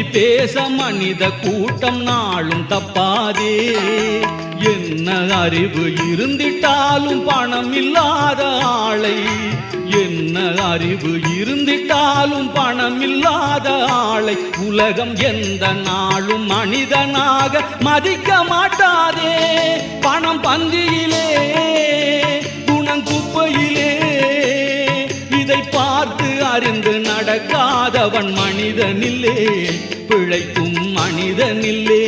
கூடி பேச மனித கூட்டம் நாளும் தப்பாதே. என்ன அறிவு இருந்திட்டாலும் பணம் இல்லாத ஆளை, என்ன அறிவு இருந்திட்டாலும் பணம் இல்லாத ஆளை உலகம் எந்த நாளும் மனிதனாக மதிக்க மாட்டாதே. பணம் பந்தியிலே குணம் குப்பையிலே, இதை பார்த்து அறிந்து நடக்காதவன் மனிதனில்லே, பிழைக்கும் மனிதனில்லே.